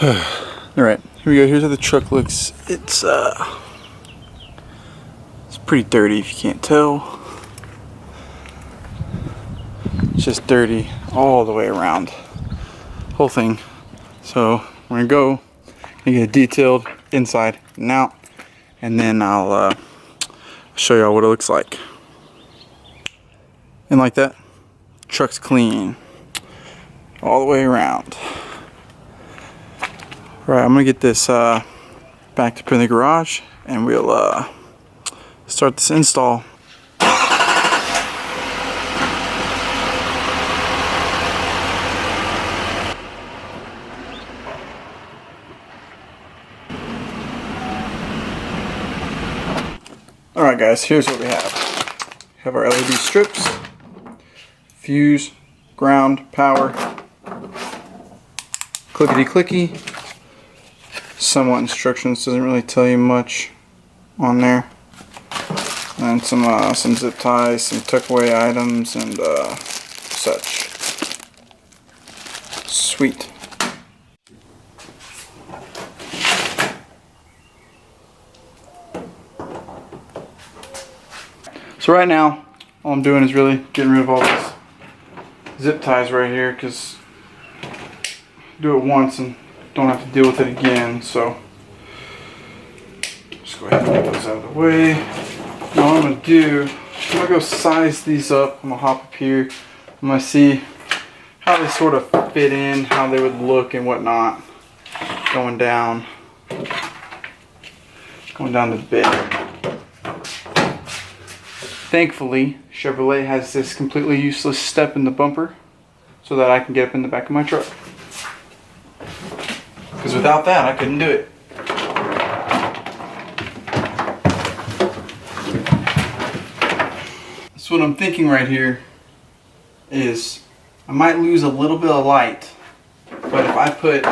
Alright, here we go. Here's how the truck looks. It's pretty dirty if you can't tell. It's just dirty all the way around. Whole thing. So we're gonna go and get it detailed inside and out, and then I'll show y'all what it looks like. And like that, truck's clean all the way around. Right, I'm gonna get this backed up in the garage, and we'll start this install. Alright guys, here's what we have. We have our LED strips, fuse, ground, power, clickety clicky. Somewhat instructions, doesn't really tell you much on there. And some zip ties, some tuck away items, and such. Sweet. So right now, all I'm doing is really getting rid of all these zip ties right here, because do it once and don't have to deal with it again. So just go ahead and get those out of the way. Now what I'm going to do, I'm going to go size these up. I'm going to hop up here. I'm going to see how they sort of fit in, how they would look and whatnot going down the bed. Thankfully, Chevrolet has this completely useless step in the bumper so that I can get up in the back of my truck. Because without that, I couldn't do it. So what I'm thinking right here is I might lose a little bit of light, but if I put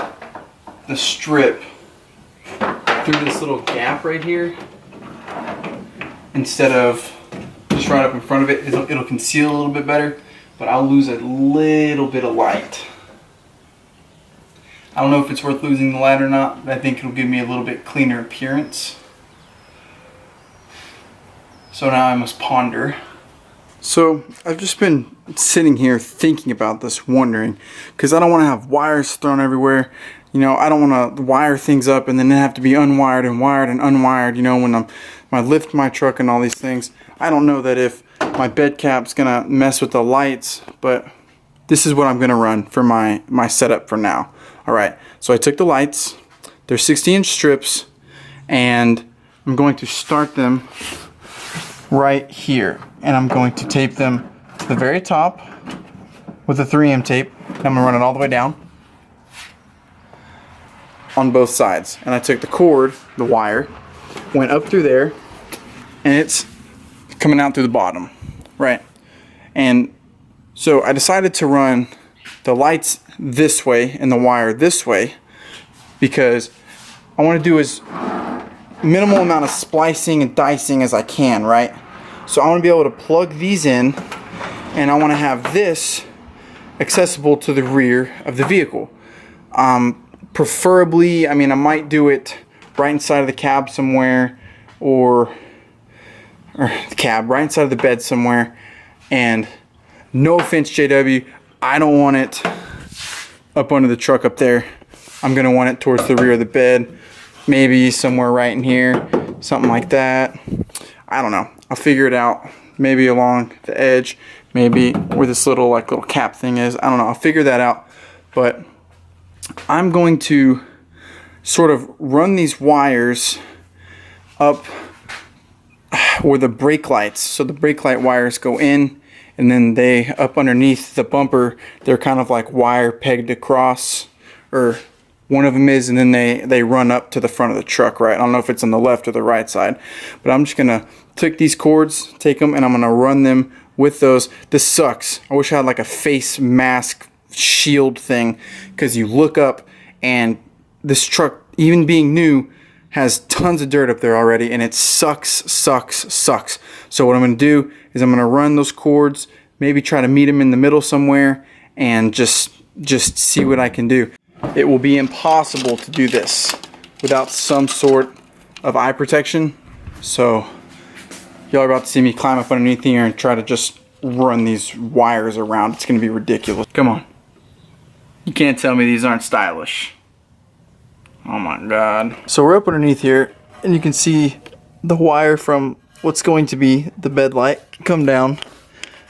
the strip through this little gap right here, instead of just right up in front of it, it'll conceal a little bit better, but I'll lose a little bit of light. I don't know if it's worth losing the light or not, but I think it'll give me a little bit cleaner appearance. So now I must ponder. So I've just been sitting here thinking about this, wondering, because I don't want to have wires thrown everywhere. You know, I don't want to wire things up and then have to be unwired and wired and unwired, you know, when I lift my truck and all these things. I don't know that if my bed cap's gonna mess with the lights, but this is what I'm gonna run for my setup for now. Alright, so I took the lights, they're 60-inch strips, and I'm going to start them right here. And I'm going to tape them to the very top with a 3M tape. And I'm going to run it all the way down on both sides. And I took the cord, the wire, went up through there, and it's coming out through the bottom. Right. And so I decided to run the lights this way and the wire this way because I want to do as minimal amount of splicing and dicing as I can, right? So I want to be able to plug these in, and I want to have this accessible to the rear of the vehicle. Preferably, I mean, I might do it right inside of the cab somewhere, or the cab right inside of the bed somewhere. And no offense, JW, I don't want it up under the truck up there. I'm gonna want it towards the rear of the bed, maybe somewhere right in here, something like that. I don't know, I'll figure it out. Maybe along the edge, maybe where this little cap thing is. I don't know, I'll figure that out. But I'm going to sort of run these wires up where the brake lights, so the brake light wires go in, and then they up underneath the bumper, they're kind of like wire pegged across, or one of them is, and then they run up to the front of the truck, right? I don't know if it's on the left or the right side, but I'm just gonna take these cords, take them, and I'm gonna run them with those. This sucks. I wish I had like a face mask shield thing, because you look up and this truck, even being new, has tons of dirt up there already, and it sucks. So what I'm going to do is I'm going to run those cords, maybe try to meet them in the middle somewhere, and just see what I can do. it will be impossible to do this without some sort of eye protection. So y'all are about to see me climb up underneath here and try to just run these wires around. It's gonna be ridiculous. Come on. You can't tell me these aren't stylish. Oh my God. So we're up underneath here and you can see the wire from what's going to be the bed light come down.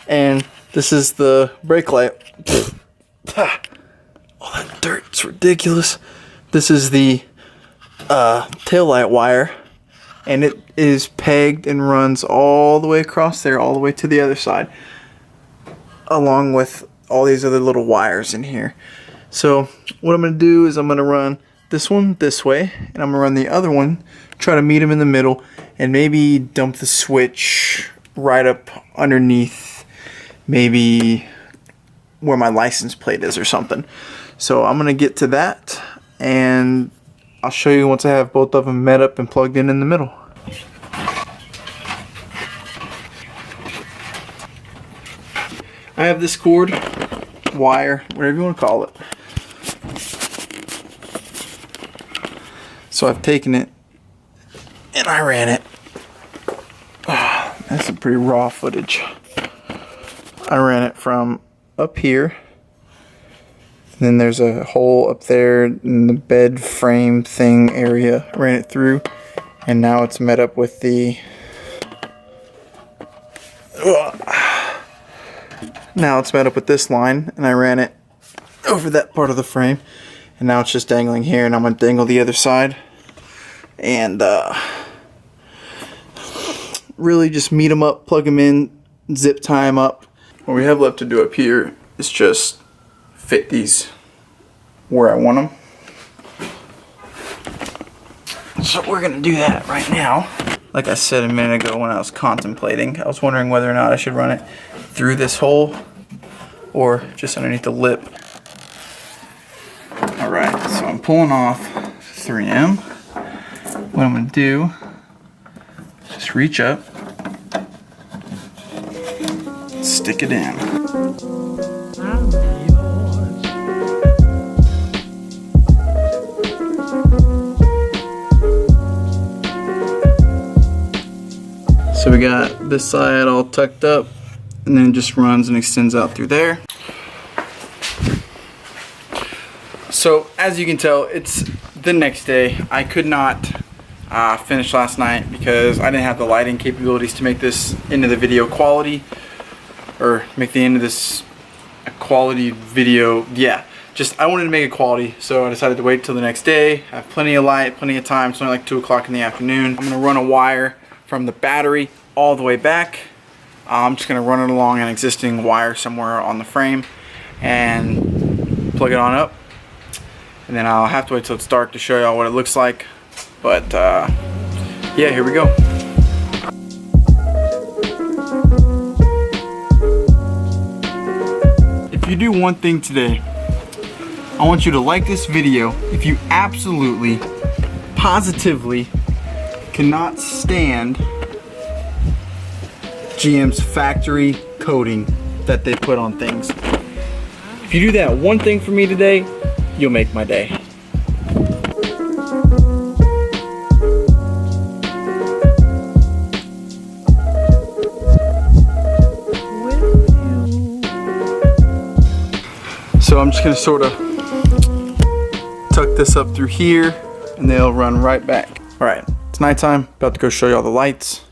And this is the brake light. All that dirt, it's ridiculous. This is the tail light wire, and it is pegged and runs all the way across there, all the way to the other side, along with all these other little wires in here. So what I'm going to do is I'm going to run this one this way, and I'm going to run the other one, try to meet them in the middle, and maybe dump the switch right up underneath, maybe where my license plate is or something. So I'm going to get to that, and I'll show you once I have both of them met up and plugged in the middle. I have this cord, wire, whatever you want to call it. So I've taken it and I ran it. Oh, that's some pretty raw footage. I ran it from up here. And then there's a hole up there in the bed frame thing area. I ran it through, and now it's met up with the. Now it's met up with this line, and I ran it over that part of the frame, and now it's just dangling here, and I'm gonna dangle the other side, and really just meet them up, plug them in, zip tie them up. What we have left to do up here is just fit these where I want them. So we're gonna do that right now. Like I said a minute ago when I was contemplating, I was wondering whether or not I should run it through this hole or just underneath the lip. Alright, so I'm pulling off 3M. What I'm gonna do is just reach up, stick it in. So we got this side all tucked up, and then it just runs and extends out through there. So as you can tell, it's the next day. I could not finish last night because I didn't have the lighting capabilities to make this into the video quality, or make the end of this a quality video. Yeah, just I wanted to make it quality, so I decided to wait till the next day. I have plenty of light, plenty of time. It's only like 2 o'clock in the afternoon. I'm gonna run a wire from the battery all the way back. I'm just gonna run it along an existing wire somewhere on the frame and plug it on up, and then I'll have to wait till it's dark to show y'all what it looks like. But yeah, here we go. If you do one thing today, I want you to like this video if you absolutely, positively cannot stand GM's factory coating that they put on things. If you do that one thing for me today, you'll make my day. So I'm just gonna sort of tuck this up through here, and they'll run right back. All right, it's nighttime, about to go show y'all the lights.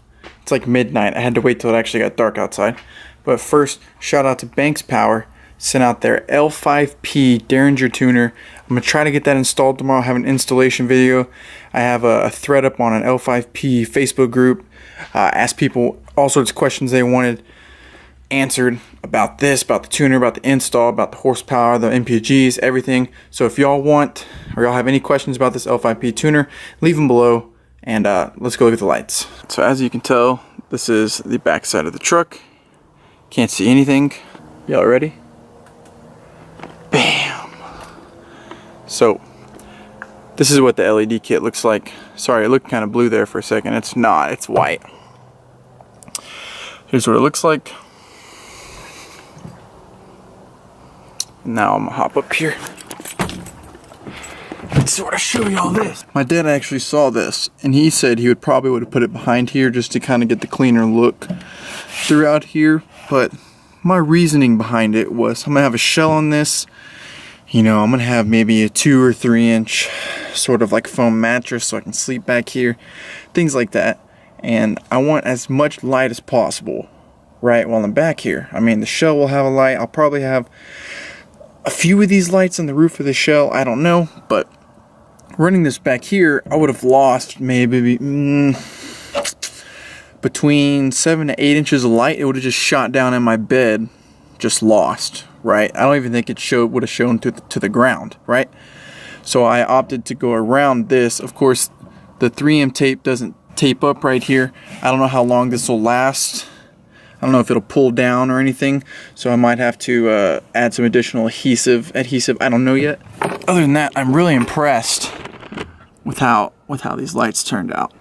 It's like midnight. I had to wait till it actually got dark outside. But first, shout out to Banks Power. Sent out their L5P Derringer tuner. I'm going to try to get that installed tomorrow. I have an installation video. I have a thread up on an L5P Facebook group. Asked people all sorts of questions they wanted answered about this, about the tuner, about the install, about the horsepower, the MPGs, everything. So if y'all want, or y'all have any questions about this L5P tuner, leave them below. And let's go look at the lights. So as you can tell, this is the back side of the truck. Can't see anything. Y'all ready? Bam! So this is what the LED kit looks like. Sorry, it looked kind of blue there for a second. It's not, it's white. Here's what it looks like. Now I'm gonna hop up here. sort of show y'all this. My dad actually saw this, and he said he would have put it behind here just to kind of get the cleaner look throughout here. But my reasoning behind it was I'm gonna have a shell on this. You know, I'm gonna have maybe a 2 or 3 inch sort of like foam mattress so I can sleep back here, things like that. And I want as much light as possible, right, while I'm back here. I mean, the shell will have a light. I'll probably have a few of these lights on the roof of the shell, I don't know, but running this back here, I would have lost maybe between 7 to 8 inches of light. It would have just shot down in my bed, just lost, right? I don't even think it would have shown to the ground, right? So I opted to go around this. Of course, the 3M tape doesn't tape up right here. I don't know how long this will last. I don't know if it'll pull down or anything, so I might have to add some additional adhesive. I don't know yet. Other than that, I'm really impressed with how these lights turned out.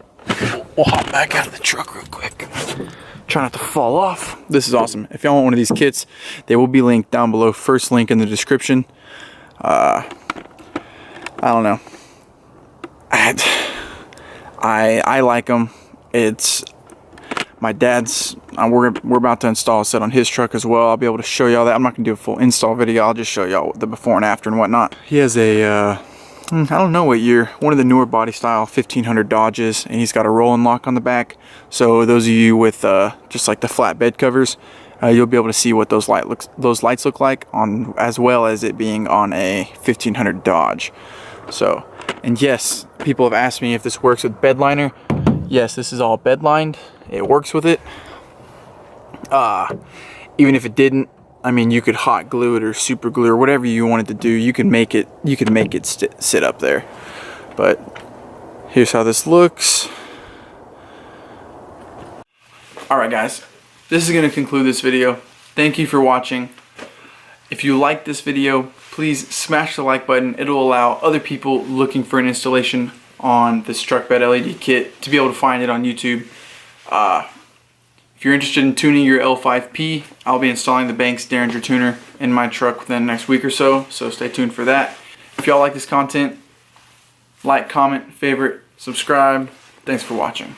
We'll hop back out of the truck real quick. Try not to fall off. This is awesome. If y'all want one of these kits, they will be linked down below. First link in the description. I don't know. I like them. It's my dad's. We're about to install a set on his truck as well. I'll be able to show y'all that. I'm not gonna do a full install video. I'll just show y'all the before and after and whatnot. He has a I don't know what year, one of the newer body style 1500 Dodges, and he's got a roll and lock on the back. So those of you with just like the flat bed covers, you'll be able to see what those lights look like on, as well as it being on a 1500 Dodge. So, and yes, people have asked me if this works with bed liner. Yes, this is all bed lined. It works with it. Even if it didn't, I mean, you could hot glue it or super glue or whatever you wanted to do. You can make it. You can make it sit up there. But here's how this looks. All right, guys. This is going to conclude this video. Thank you for watching. If you like this video, please smash the like button. It'll allow other people looking for an installation on this truck bed LED kit to be able to find it on YouTube. If you're interested in tuning your L5P, I'll be installing the Banks Derringer tuner in my truck within the next week or so stay tuned for that. If y'all like this content, like, comment, favorite, subscribe. Thanks for watching.